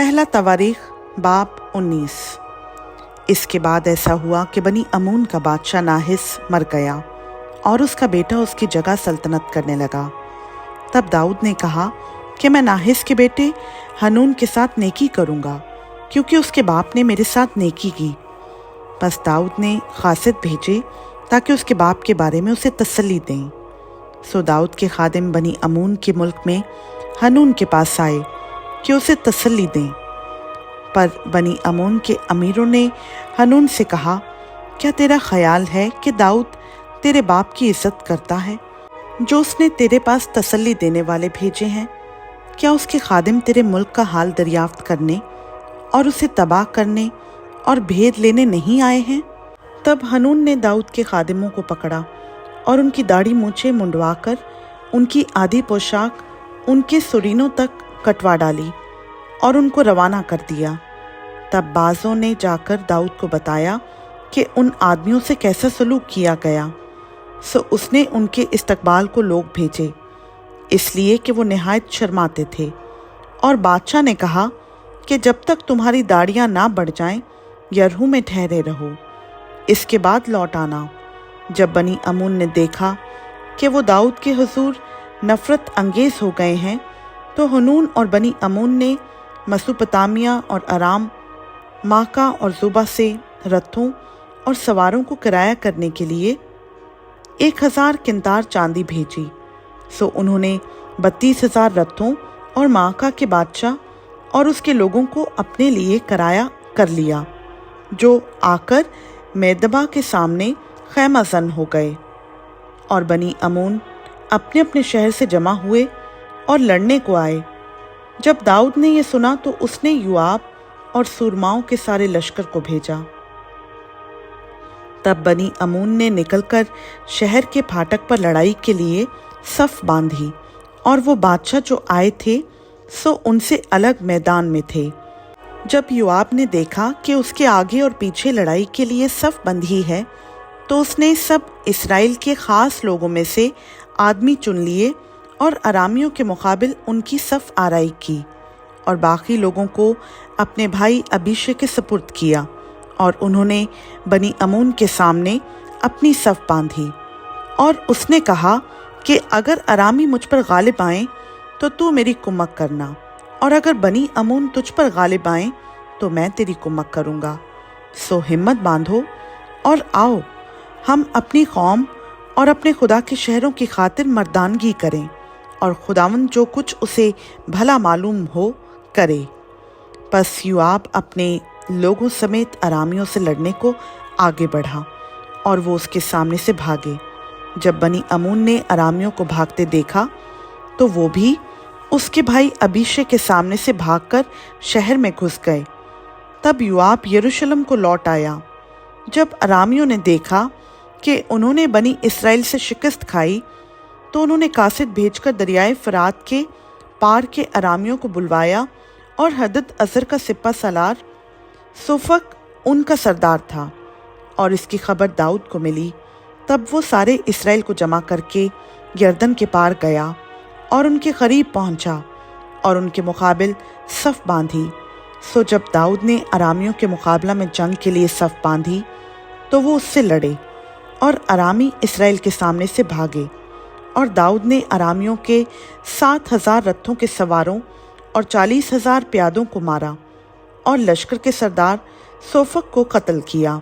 पहला तवारीख बाब 19। इसके बाद ऐसा हुआ कि बनी अमून का बादशाह नाहिस मर गया और उसका बेटा उसकी जगह सल्तनत करने लगा। तब दाऊद ने कहा कि मैं नाहिस के बेटे हनून के साथ नेकी करूँगा, क्योंकि उसके बाप ने मेरे साथ नेकी की। बस दाऊद ने खासिद भेजे ताकि उसके बाप के बारे में उसे तसल्ली दें। सो दाऊद के खादिम बनी अमून के मुल्क में हनून के पास आए कि उसे तसल्ली दें। पर बनी अमून के अमीरों ने हनून से कहा, क्या तेरा ख्याल है कि दाऊद तेरे बाप की इज्जत करता है, जो उसने तेरे पास तसल्ली देने वाले भेजे हैं? क्या उसके खादिम तेरे मुल्क का हाल दरियाफ्त करने और उसे तबाह करने और भेद लेने नहीं आए हैं? तब हनून ने दाऊद के खादिमों को पकड़ा और उनकी दाढ़ी मूछें मुंडवाकर उनकी आधी पोशाक उनके सुरीनों तक कटवा डाली और उनको रवाना कर दिया। तब बाज़ों ने जाकर दाऊद को बताया कि उन आदमियों से कैसा सलूक किया गया। सो उसने उनके इस्तकबाल को लोग भेजे, इसलिए कि वो निहायत शर्माते थे। और बादशाह ने कहा कि जब तक तुम्हारी दाढ़ियाँ ना बढ़ जाएं, यरहू में ठहरे रहो, इसके बाद लौट आना। जब बनी अमून ने देखा कि वो दाऊद के हुजूर नफ़रत अंगेज़ हो गए हैं, तो हनून और बनी अमून ने मसूपतामिया और अराम, माका और जुबा से रथों और सवारों को किराया करने के लिए 1000 किंतार चांदी भेजी। सो उन्होंने 32,000 रथों और माका के बादशाह और उसके लोगों को अपने लिए किराया कर लिया, जो आकर मेदबा के सामने खैमाजन हो गए। और बनी अमून अपने अपने शहर से जमा हुए और लड़ने को आए। जब दाऊद ने यह सुना तो उसने युआब और सूरमाओं के सारे लश्कर को भेजा। तब बनी अमून ने निकलकर शहर के फाटक पर लड़ाई के लिए सफ बांधी, और वो बादशाह जो आए थे सो उनसे अलग मैदान में थे। जब युआब ने देखा कि उसके आगे और पीछे लड़ाई के लिए सफ बंधी है, तो उसने सब इस्राएल के खास लोगों में से आदमी चुन लिए और अरामियों के मुकाबिल उनकी सफ आराई की, और बाकी लोगों को अपने भाई अबीशे के सुपुर्द किया। और उन्होंने बनी अमून के सामने अपनी सफ बांधी। और उसने कहा कि अगर अरामी मुझ पर गालिब आएँ तो तू मेरी कुमक करना, और अगर बनी अमून तुझ पर गालिब आएँ तो मैं तेरी कुमक करूँगा। सो हिम्मत बांधो और आओ, हम अपनी कौम और अपने खुदा के शहरों की खातिर मर्दानगी करें, और खुदावंद जो कुछ उसे भला मालूम हो करे। बस युआब अपने लोगों समेत अरामियों से लड़ने को आगे बढ़ा, और वो उसके सामने से भागे। जब बनी अमून ने अरामियों को भागते देखा, तो वो भी उसके भाई अबीशे के सामने से भागकर शहर में घुस गए। तब युआब यरूशलेम को लौट आया। जब अरामियों ने देखा कि उन्होंने बनी इसराइल से शिकस्त खाई, तो उन्होंने कासिद भेजकर दरियाए फरात के पार के अरामियों को बुलवाया, और हदद अज़र का सिपा सलार सोफक उनका सरदार था। और इसकी खबर दाऊद को मिली। तब वो सारे इसराइल को जमा करके यरदन के पार गया और उनके करीब पहुंचा और उनके मुकाबिल सफ बांधी। सो जब दाऊद ने अरामियों के मुकाबला में जंग के लिए सफ बांधी, तो वो उससे लड़े, और अरामी इसराइल के सामने से भागे। और दाऊद ने अरामियों के 7,000 रथों के सवारों और 40,000 प्यादों को मारा, और लश्कर के सरदार सोफक को कत्ल किया।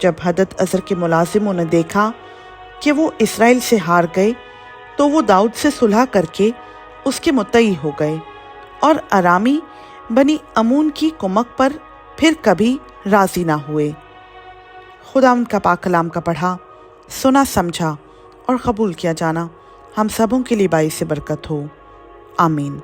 जब हदद अज़र के मुलाजिमों ने देखा कि वो इसराइल से हार गए, तो वो दाऊद से सुलह करके उसके मुत्तई हो गए, और अरामी बनी अमून की कुमक पर फिर कभी राजी ना हुए। खुदावंद का पाक कलाम का पढ़ा, सुना, समझा और कबूल किया जाना हम सबों के लिए बाइस बरकत हो। आमीन।